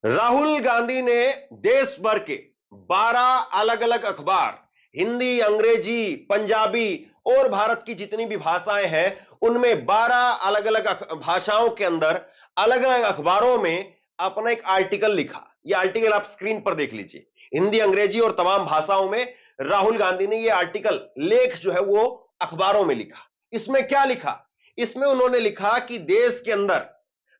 राहुल गांधी ने देश भर के 12 अलग अलग अखबार, हिंदी, अंग्रेजी, पंजाबी और भारत की जितनी भी भाषाएं हैं उनमें 12 अलग अलग भाषाओं के अंदर अलग अलग अखबारों में अपना एक आर्टिकल लिखा। यह आर्टिकल आप स्क्रीन पर देख लीजिए। हिंदी, अंग्रेजी और तमाम भाषाओं में राहुल गांधी ने यह आर्टिकल, लेख जो है वो अखबारों में लिखा। इसमें क्या लिखा? इसमें उन्होंने लिखा कि देश के अंदर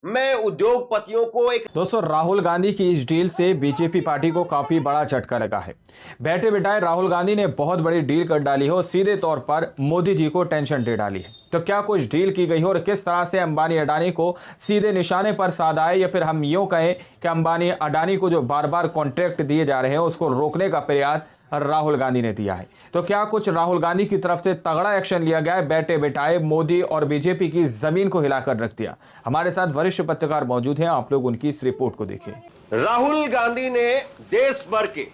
मैं उद्योगपतियों को एक दोस्तों, राहुल गांधी की इस डील से बीजेपी पार्टी को काफी बड़ा झटका लगा है। बैठे बिठाए राहुल गांधी ने बहुत बड़ी डील कर डाली है और सीधे तौर पर मोदी जी को टेंशन दे डाली है। तो क्या कुछ डील की गई है और किस तरह से अंबानी अडानी को सीधे निशाने पर साधा है, या फिर हम यूं कहें कि अंबानी अडानी को जो बार बार कॉन्ट्रैक्ट दिए जा रहे हैं उसको रोकने का प्रयास राहुल गांधी ने दिया है। तो क्या कुछ राहुल गांधी की तरफ से तगड़ा एक्शन लिया गया है? बैठे बिठाए मोदी और बीजेपी की जमीन को हिलाकर रख दिया। हमारे साथ वरिष्ठ पत्रकार मौजूद हैं, आप लोग उनकी इस रिपोर्ट को देखिए। राहुल गांधी ने देश भर के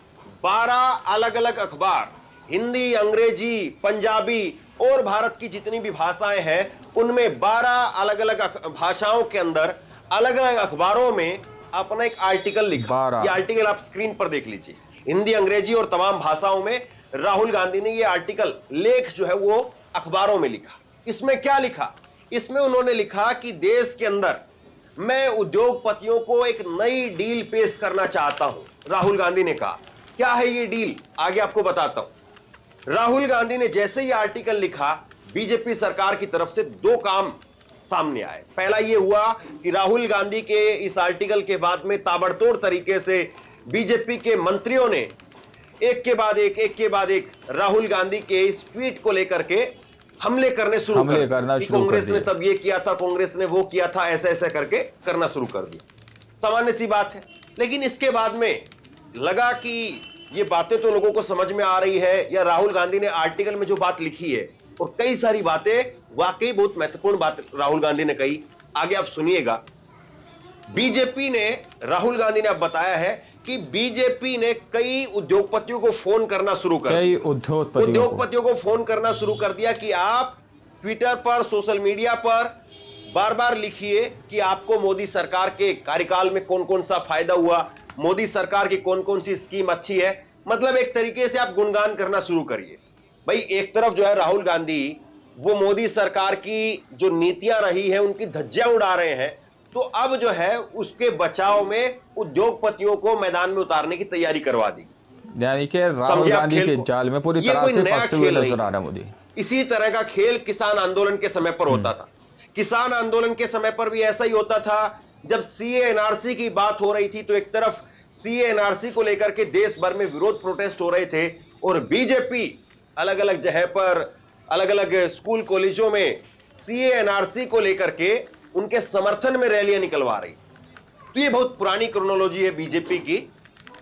12 अलग अलग अखबार, हिंदी, अंग्रेजी, पंजाबी और भारत की जितनी भी भाषाएं हैं उनमें 12 अलग अलग भाषाओं के अंदर अलग अलग अखबारों में अपना एक आर्टिकल लिखा। यह आर्टिकल आप स्क्रीन पर देख लीजिए। हिंदी, अंग्रेजी और तमाम भाषाओं में राहुल गांधी ने यह आर्टिकल, लेख जो है वो अखबारों में लिखा। इसमें क्या लिखा? इसमें उन्होंने लिखा कि देश के अंदर मैं उद्योगपतियों को एक नई डील पेश करना चाहता हूं। राहुल गांधी ने कहा। क्या है ये डील? आगे आपको बताता हूं। राहुल गांधी ने जैसे ही आर्टिकल लिखा, बीजेपी सरकार की तरफ से दो काम सामने आए। पहला यह हुआ कि राहुल गांधी के इस आर्टिकल के बाद में ताबड़तोड़ तरीके से बीजेपी के मंत्रियों ने एक के बाद एक राहुल गांधी के इस ट्वीट को लेकर के हमले करने शुरू कर दिए। कांग्रेस ने तब ये किया था, कांग्रेस ने वो किया था, ऐसे ऐसे करके करना शुरू कर दिया। सामान्य सी बात है। लेकिन इसके बाद में लगा कि ये बातें तो लोगों को समझ में आ रही है, या राहुल गांधी ने आर्टिकल में जो बात लिखी है और कई सारी बातें, वाकई बहुत महत्वपूर्ण बात राहुल गांधी ने कही। आगे आप सुनिएगा। बीजेपी ने, राहुल गांधी ने अब बताया है कि बीजेपी ने कई उद्योगपतियों को फोन करना शुरू कर दिया। उद्योगपतियों को फोन करना शुरू कर दिया कि आप ट्विटर पर, सोशल मीडिया पर बार बार लिखिए कि आपको मोदी सरकार के कार्यकाल में कौन कौन सा फायदा हुआ, मोदी सरकार की कौन कौन सी स्कीम अच्छी है। मतलब एक तरीके से आप गुणगान करना शुरू करिए। भाई, एक तरफ जो है राहुल गांधी वो मोदी सरकार की जो नीतियां रही है उनकी धज्जियां उड़ा रहे हैं, तो अब जो है उसके बचाव में उद्योगपतियों को मैदान में उतारने की तैयारी करवा दी। यानी कि राहुल गांधी के जाल में पूरी तरह से फंसे हुए नजर आ रहा है मोदी। इसी तरह का खेल किसान आंदोलन के समय पर होता था। किसान आंदोलन के समय पर भी ऐसा ही होता था। जब सीए एनआरसी की बात हो रही थी तो एक तरफ सीए एनआरसी को लेकर के देश भर में विरोध प्रोटेस्ट हो रहे थे और बीजेपी अलग अलग जगह पर, अलग अलग स्कूल कॉलेजों में सीए एनआरसी को लेकर के उनके समर्थन में रैलियां निकलवा रही। तो ये बहुत पुरानी क्रोनोलॉजी है बीजेपी की,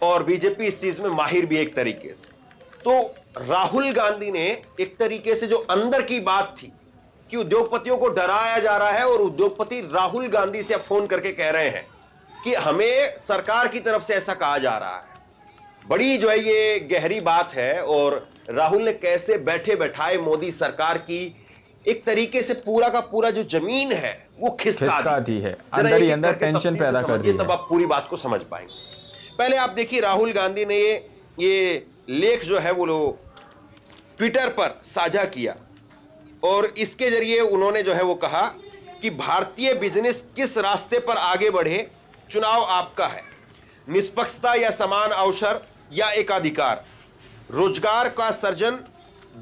और बीजेपी इस चीज में माहिर भी एक तरीके से। तो राहुल गांधी ने एक तरीके से जो अंदर की बात थी कि उद्योगपतियों को डराया जा रहा है, और उद्योगपति राहुल गांधी से फोन करके कह रहे हैं कि हमें सरकार की तरफ से ऐसा कहा जा रहा है। बड़ी जो है ये गहरी बात है। और राहुल ने कैसे बैठे बैठाए मोदी सरकार की एक तरीके से पूरा का पूरा जो जमीन है वो खिसका दी है, अंदर ही अंदर टेंशन पैदा कर दी है। तब आप पूरी बात को समझ पाएंगे। पहले आप देखिए, राहुल गांधी ने ये लेख जो है वो ट्विटर पर साझा किया और इसके जरिए उन्होंने जो है वो कहा कि भारतीय बिजनेस किस रास्ते पर आगे बढ़े, चुनाव आपका है। निष्पक्षता या समान अवसर या एकाधिकार, रोजगार का सृजन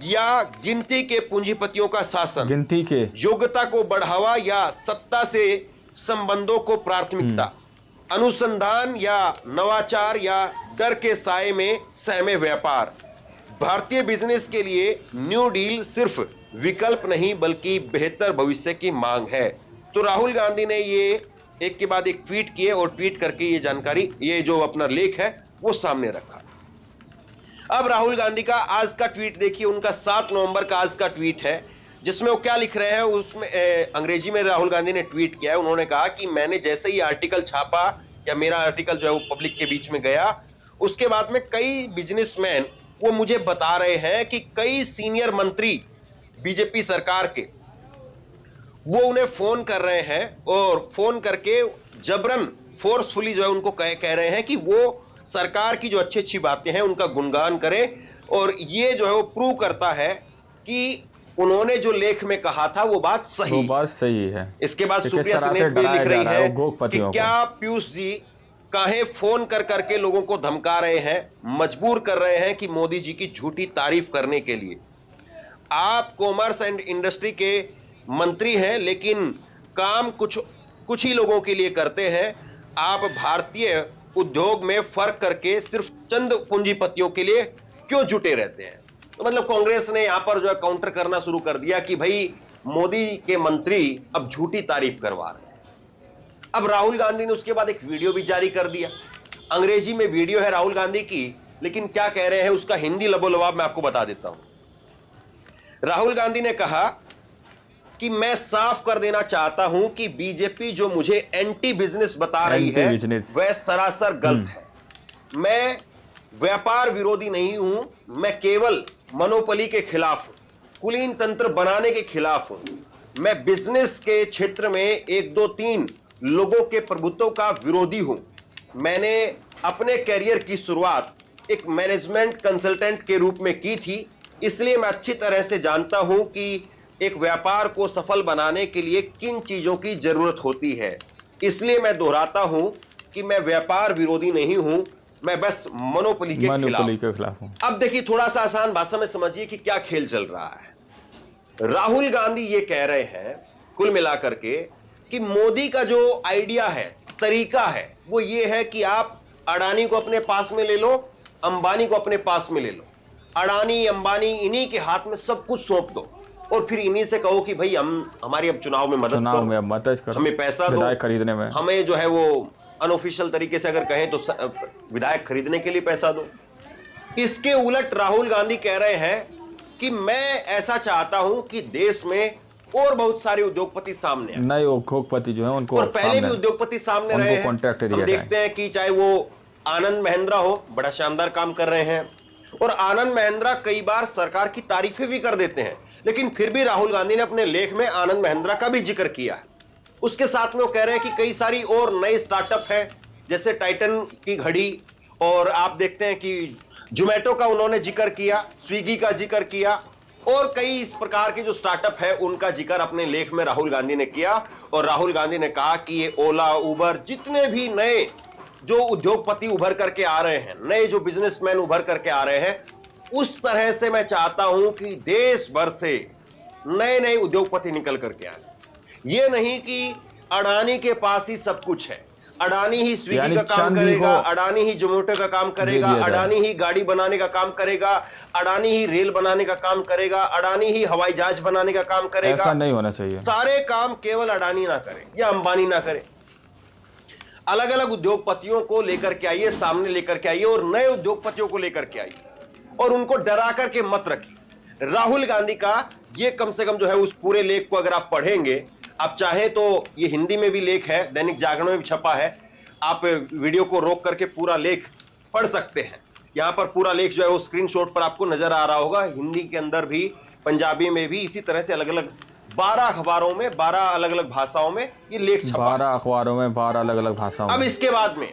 या गिनती के पूंजीपतियों का शासन, गिनती के योग्यता को बढ़ावा या सत्ता से संबंधों को प्राथमिकता, अनुसंधान या नवाचार या डर के साए में सहमे व्यापार। भारतीय बिजनेस के लिए न्यू डील सिर्फ विकल्प नहीं बल्कि बेहतर भविष्य की मांग है। तो राहुल गांधी ने ये एक के बाद एक ट्वीट किए और ट्वीट करके ये जानकारी, ये जो अपना लेख है वो सामने रखा। अब राहुल गांधी का आज का ट्वीट देखिए, उनका 7 नवंबर का आज का ट्वीट है, जिसमें वो क्या लिख रहे हैं। उसमें अंग्रेजी में राहुल गांधी ने ट्वीट किया है। उन्होंने कहा कि मैंने जैसे ही आर्टिकल छापा, या मेरा आर्टिकल जो है वो पब्लिक के बीच में गया, उसके बाद में कई बिजनेसमैन वो मुझे बता रहे हैं कि कई सीनियर मंत्री बीजेपी सरकार के वो उन्हें फोन कर रहे हैं और फोन करके जबरन फोर्सफुली जो है उनको कह रहे हैं कि वो सरकार की जो अच्छी अच्छी बातें हैं उनका गुणगान करें, और ये जो है वो प्रूव करता है कि उन्होंने जो लेख में कहा था वो बात सही है। इसके बाद सुप्रिया सुनीत भी लिख रही है कि क्या पीयूष जी काहे फोन कर करके लोगों को धमका रहे हैं, मजबूर कर रहे हैं कि मोदी जी की झूठी तारीफ करने के लिए। आप कॉमर्स एंड इंडस्ट्री के मंत्री हैं, लेकिन काम कुछ ही लोगों के लिए करते हैं। आप भारतीय उद्योग में फर्क करके सिर्फ चंद पूंजीपतियों के लिए क्यों जुटे रहते हैं। तो मतलब कांग्रेस ने यहां पर जो है काउंटर करना शुरू कर दिया कि भाई मोदी के मंत्री अब झूठी तारीफ करवा रहे हैं। अब राहुल गांधी ने उसके बाद एक वीडियो भी जारी कर दिया। अंग्रेजी में वीडियो है राहुल गांधी की, लेकिन क्या कह रहे हैं उसका हिंदी लबोलबाब मैं आपको बता देता हूं। राहुल गांधी ने कहा कि मैं साफ कर देना चाहता हूं कि बीजेपी जो मुझे एंटी बिजनेस बता रही है वह सरासर गलत है। मैं व्यापार विरोधी नहीं हूं, मैं केवल मोनोपोली के खिलाफ हूं, कुलीन तंत्र बनाने के खिलाफ हूं। मैं बिजनेस के क्षेत्र में 1, 2, 3 लोगों के प्रभुत्व का विरोधी हूं। मैंने अपने कैरियर की शुरुआत एक मैनेजमेंट कंसल्टेंट के रूप में की थी, इसलिए मैं अच्छी तरह से जानता हूं कि एक व्यापार को सफल बनाने के लिए किन चीजों की जरूरत होती है। इसलिए मैं दोहराता हूं कि मैं व्यापार विरोधी नहीं हूं, मैं बस मोनोपोली के खिलाफ हूं। अब देखिए, थोड़ा सा आसान भाषा में समझिए कि क्या खेल चल रहा है। राहुल गांधी ये कह रहे हैं कुल मिलाकर के कि मोदी का जो आइडिया है, तरीका है, वो ये है कि आप अडानी को अपने पास में ले लो, अंबानी को अपने पास में ले लो, अडानी अंबानी इन्हीं के हाथ में सब कुछ सौंप दो, और फिर इन्हीं से कहो कि भाई हमारी अब चुनाव में मदद करो, हमें पैसा दो, खरीदने में, हमें जो है वो अनऑफिशियल तरीके से अगर कहें तो विधायक खरीदने के लिए पैसा दो। इसके उलट राहुल गांधी कह रहे हैं कि मैं ऐसा चाहता हूं कि देश में और बहुत सारे उद्योगपति सामने आए, नए उद्योगपति जो है उनको, और पहले भी उद्योगपति सामने रहे हैं। हम देखते हैं कि चाहे वो आनंद महिंद्रा हो, बड़ा शानदार काम कर रहे हैं, और आनंद महिंद्रा कई बार सरकार की तारीफें भी कर देते हैं, लेकिन फिर भी राहुल गांधी ने अपने लेख में आनंद महिंद्रा का भी जिक्र किया है। उसके साथ में वो कह रहे हैं कि कई सारी और नए स्टार्टअप हैं, जैसे टाइटन की घड़ी, और आप देखते हैं कि जोमेटो का उन्होंने जिक्र किया, स्विगी का जिक्र किया, और कई इस प्रकार के जो स्टार्टअप है उनका जिक्र अपने लेख में राहुल गांधी ने किया। और राहुल गांधी ने कहा कि ये ओला, उबर, जितने भी नए जो उद्योगपति उभर करके आ रहे हैं, नए जो बिजनेसमैन उभर करके आ रहे हैं, उस तरह से मैं चाहता हूं कि देश भर से नए नए उद्योगपति निकल करके आए। ये नहीं कि अडानी के पास ही सब कुछ है, अडानी ही स्विगी का काम करेगा, अडानी ही जोमेटो का काम करेगा, अडानी ही गाड़ी बनाने का काम करेगा, अडानी ही रेल बनाने का काम करेगा, अडानी ही हवाई जहाज बनाने का काम करेगा। ऐसा नहीं होना चाहिए। सारे काम केवल अडानी ना करे या अंबानी ना करे। अलग अलग उद्योगपतियों को लेकर के आइए, सामने लेकर के आइए, और नए उद्योगपतियों को लेकर के आइए, और उनको डरा करके मत रखिए। राहुल गांधी का ये कम से कम जो है उस पूरे लेख को अगर आप पढ़ेंगे, आप चाहे तो ये हिंदी में भी लेख है, दैनिक जागरण में भी छपा है, आप वीडियो को रोक करके पूरा लेख पढ़ सकते हैं। यहां पर पूरा लेख जो है वो स्क्रीनशॉट पर आपको नजर आ रहा होगा, हिंदी के अंदर भी, पंजाबी में भी, इसी तरह से अलग अलग 12 अखबारों में 12 अलग अलग भाषाओं में ये लेख छपा। 12 अखबारों में 12 अलग अलग भाषाओं में। अब इसके बाद में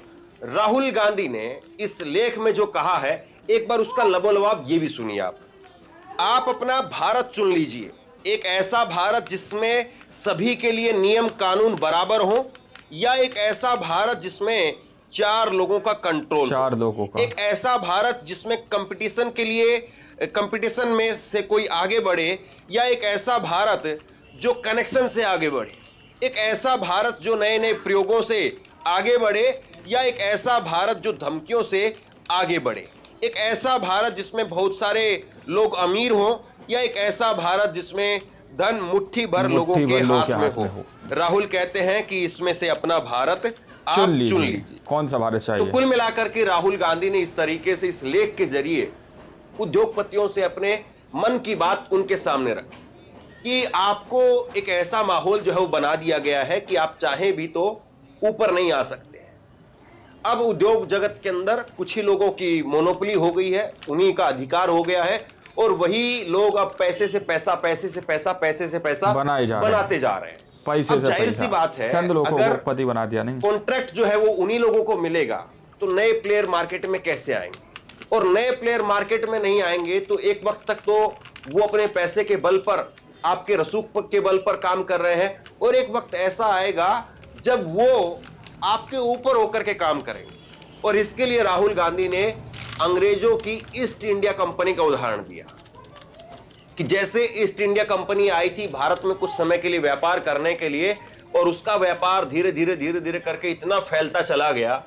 राहुल गांधी ने इस लेख में जो कहा है, एक बार उसका लबोलबाब ये भी सुनिए आप अपना भारत चुन लीजिए, एक ऐसा भारत जिसमें सभी के लिए नियम कानून बराबर हो, या एक ऐसा भारत जिसमें 4 लोगों का कंट्रोल, 4 लोगों का, एक ऐसा भारत जिसमें कंपटीशन के लिए, कंपटीशन में से कोई आगे बढ़े, या एक ऐसा भारत जो कनेक्शन से आगे बढ़े, एक ऐसा भारत जो नए नए प्रयोगों से आगे बढ़े, या एक ऐसा भारत जो धमकियों से आगे बढ़े, एक ऐसा भारत जिसमें बहुत सारे लोग अमीर हो, या एक ऐसा भारत जिसमें धन मुट्ठी भर लोगों के हाथ में हो। राहुल कहते हैं कि इसमें से अपना भारत आप चुन लीजिए। कौन सा भारत चाहिए? तो कुल मिलाकर के राहुल गांधी ने इस तरीके से इस लेख के जरिए उद्योगपतियों से अपने मन की बात उनके सामने रखी कि आपको एक ऐसा माहौल जो है वो बना दिया गया है कि आप चाहे भी तो ऊपर नहीं आ सकते। अब उद्योग जगत के अंदर कुछ ही लोगों की मोनोपोली हो गई है, उन्हीं का अधिकार हो गया है, और वही लोग अब पैसे से पैसा, पैसे से पैसा, पैसे से पैसा बनाते जा रहे हैं। पैसे अब से जाहिर सी पैसा, बात है, चंद लोगों अगर को पति बना दिया। नहीं, कॉन्ट्रैक्ट जो है वो उन्हीं लोगों को मिलेगा तो नए प्लेयर मार्केट में कैसे आएंगे, और नए प्लेयर मार्केट में नहीं आएंगे तो एक वक्त तक तो वो अपने पैसे के बल पर, आपके रसूख के बल पर काम कर रहे हैं, और एक वक्त ऐसा आएगा जब वो आपके ऊपर होकर के काम करेंगे। और इसके लिए राहुल गांधी ने अंग्रेजों की ईस्ट इंडिया कंपनी का उदाहरण दिया कि जैसे ईस्ट इंडिया कंपनी आई थी भारत में कुछ समय के लिए व्यापार करने के लिए, और उसका व्यापार धीरे धीरे करके इतना फैलता चला गया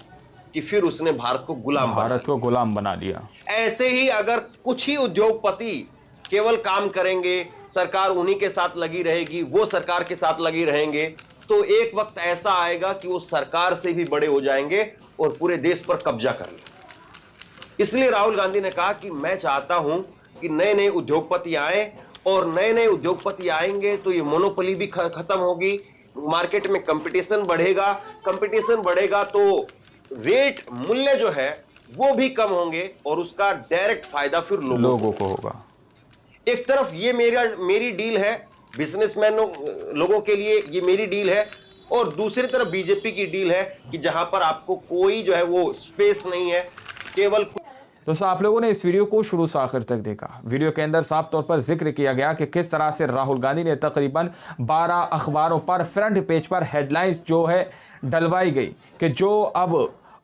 कि फिर उसने भारत को गुलाम बना दिया। ऐसे ही अगर कुछ ही उद्योगपति केवल काम करेंगे, सरकार उन्हीं के साथ लगी रहेगी, वो सरकार के साथ लगी रहेंगे, तो एक वक्त ऐसा आएगा कि वो सरकार से भी बड़े हो जाएंगे और पूरे देश पर कब्जा कर लेंगे। इसलिए राहुल गांधी ने कहा कि मैं चाहता हूं कि नए नए उद्योगपति आए, और नए नए उद्योगपति आएंगे तो ये मोनोपोली भी खत्म होगी, मार्केट में कंपटीशन बढ़ेगा तो रेट मूल्य जो है वो भी कम होंगे, और उसका डायरेक्ट फायदा फिर लोगों को होगा। एक तरफ ये मेरी डील है, बिजनेसमैन लोगों के लिए ये मेरी डील है, और दूसरी तरफ बीजेपी की डील है कि जहां पर आपको कोई जो है वो स्पेस नहीं है, केवल। दोस्तों, आप लोगों ने इस वीडियो को शुरू से आखिर तक देखा। वीडियो के अंदर साफ तौर पर जिक्र किया गया कि किस तरह से राहुल गांधी ने तकरीबन 12 अखबारों पर फ्रंट पेज पर हेडलाइंस जो है डलवाई गई कि जो अब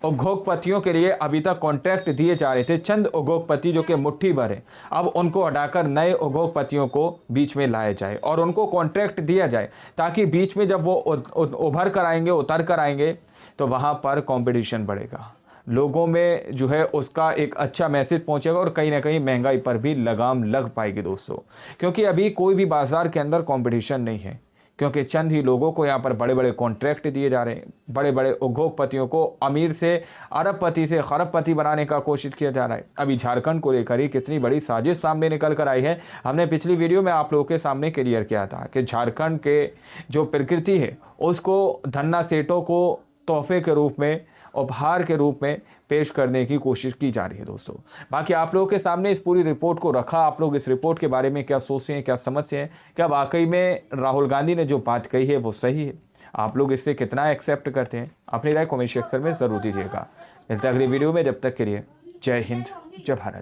उद्योगपतियों के लिए अभी तक कॉन्ट्रैक्ट दिए जा रहे थे, चंद उद्योगपति जो कि मुट्ठी भर हैं, अब उनको हटाकर नए उद्योगपतियों को बीच में लाया जाए और उनको कॉन्ट्रैक्ट दिया जाए, ताकि बीच में जब वो उभर कर आएंगे, उतर कर आएंगे, तो वहाँ पर कंपटीशन बढ़ेगा, लोगों में जो है उसका एक अच्छा मैसेज पहुंचेगा, और कहीं ना कहीं महंगाई पर भी लगाम लग पाएगी दोस्तों। क्योंकि अभी कोई भी बाजार के अंदर कंपटीशन नहीं है, क्योंकि चंद ही लोगों को यहाँ पर बड़े बड़े कॉन्ट्रैक्ट दिए जा रहे हैं, बड़े बड़े उद्योगपतियों को अमीर से अरबपति से खरबपति बनाने का कोशिश किया जा रहा है। अभी झारखंड को लेकर ही कितनी बड़ी साजिश सामने निकल कर आई है, हमने पिछली वीडियो में आप लोगों के सामने क्लियर किया था कि झारखंड के जो प्रकृति है उसको धन्ना सेठों को तोहफे के रूप में, उपहार के रूप में पेश करने की कोशिश की जा रही है दोस्तों। बाकी आप लोगों के सामने इस पूरी रिपोर्ट को रखा, आप लोग इस रिपोर्ट के बारे में क्या सोचते हैं, क्या समझते हैं, क्या वाकई में राहुल गांधी ने जो बात कही है वो सही है, आप लोग इससे कितना एक्सेप्ट करते हैं, अपनी राय कमेंट सेक्शन में ज़रूर दीजिएगा। मिलते हैं अगली वीडियो में, जब तक के लिए जय हिंद, जय भारत।